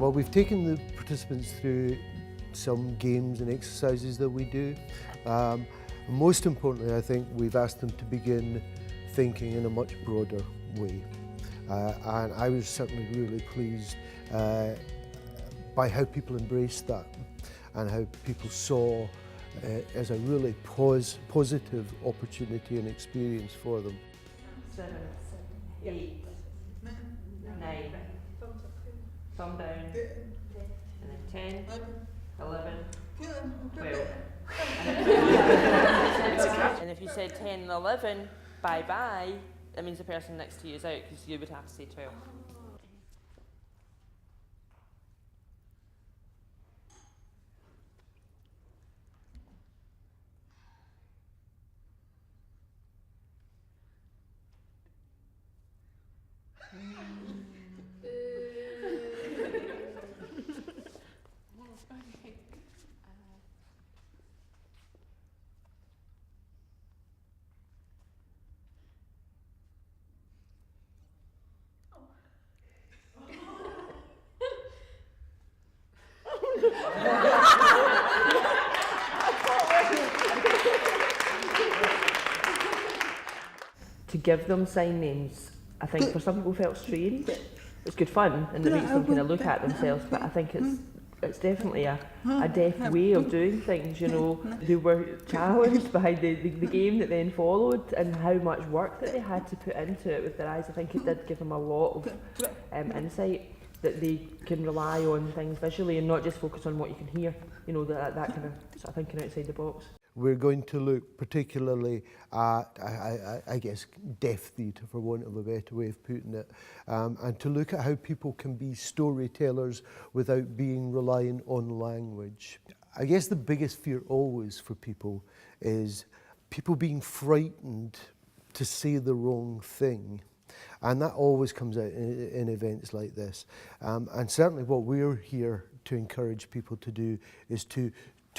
Well, we've taken the participants through some games and exercises that we do. Most importantly, I think we've asked them to begin thinking in a much broader way. And I was certainly really pleased by how people embraced that and how people saw as a really positive opportunity and experience for them. 7, 8, 9, thumb down, and then 10, 11, 12. And if you said 10 and 11, bye-bye, that means the person next to you is out because you would have to say 12. To give them sign names, I think for some people felt strange. It's good fun and it makes them kind of look at themselves, but I think it's definitely a deaf way of doing things, you know. They were challenged by the game that then followed and how much work that they had to put into it with their eyes. I think it did give them a lot of insight that they can rely on things visually and not just focus on what you can hear, you know, that kind of sort of thinking outside the box. We're going to look particularly at, I guess, deaf theatre, for want of a better way of putting it, and to look at how people can be storytellers without being reliant on language. I guess the biggest fear always for people is people being frightened to say the wrong thing. And that always comes out in events like this. And certainly what we're here to encourage people to do is to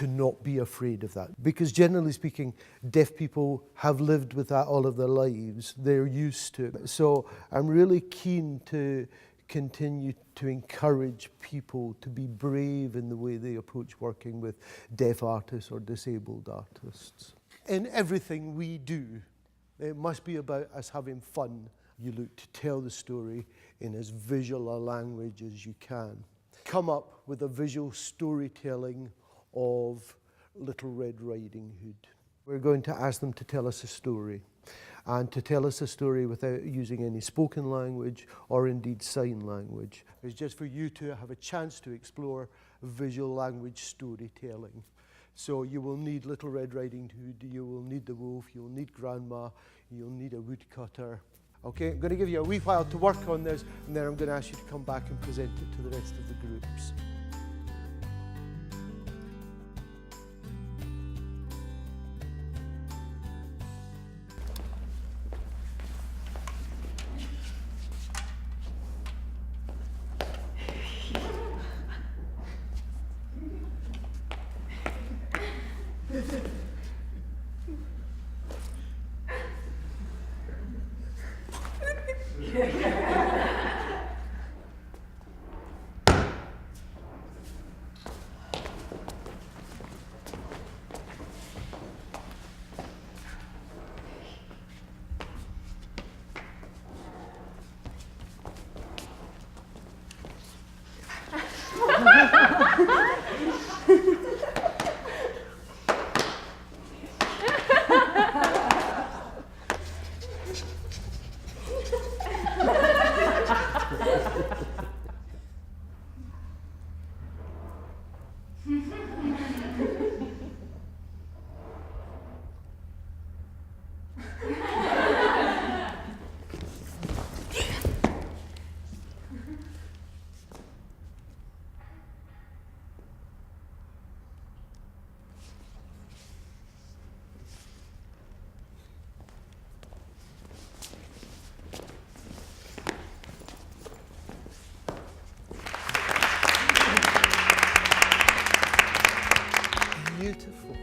not be afraid of that. Because generally speaking, deaf people have lived with that all of their lives. They're used to it. So I'm really keen to continue to encourage people to be brave in the way they approach working with deaf artists or disabled artists. In everything we do, it must be about us having fun. You look to tell the story in as visual a language as you can. Come up with a visual storytelling of Little Red Riding Hood. We're going to ask them to tell us a story, and to tell us a story without using any spoken language or indeed sign language. It's just for you to have a chance to explore visual language storytelling. So you will need Little Red Riding Hood, you will need the wolf, you'll need Grandma, you'll need a woodcutter. Okay, I'm going to give you a wee while to work on this, and then I'm going to ask you to come back and present it to the rest of the groups. Beautiful,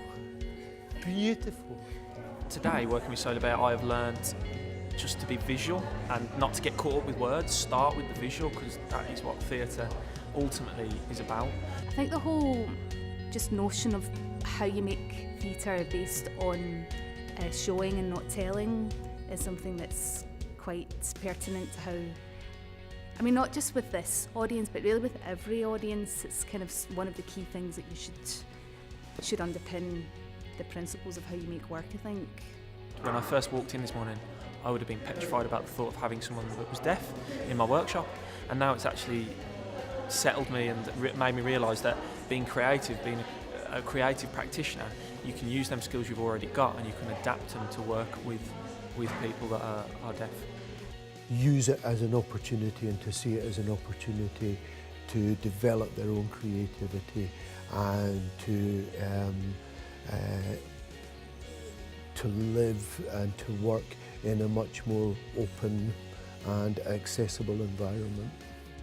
beautiful. Today, working with Solar Bear, I have learned just to be visual and not to get caught up with words. Start with the visual, because that is what theatre ultimately is about. I think the whole just notion of how you make theatre based on showing and not telling is something that's quite pertinent to how, I mean, not just with this audience, but really with every audience. It's kind of one of the key things that you should underpin the principles of how you make work, I think. When I first walked in this morning, I would have been petrified about the thought of having someone that was deaf in my workshop, and now it's actually settled me and made me realise that being creative, being a creative practitioner, you can use them skills you've already got and you can adapt them to work with people that are deaf. Use it as an opportunity and to see it as an opportunity to develop their own creativity and to live and to work in a much more open and accessible environment.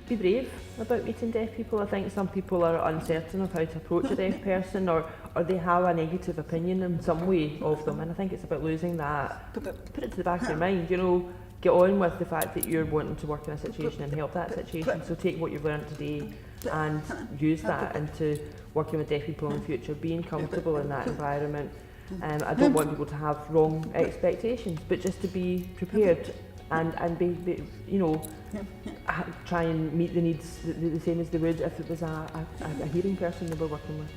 Be brave about meeting deaf people. I think some people are uncertain of how to approach a deaf person, or they have a negative opinion in some way of them, and I think it's about losing that. Put it to the back of your mind, you know, get on with the fact that you're wanting to work in a situation and help that situation. So take what you've learned today and use that into working with deaf people in the future, being comfortable in that environment. I don't want people to have wrong expectations, but just to be prepared and be you know, try and meet the needs the same as they would if it was a hearing person they were working with.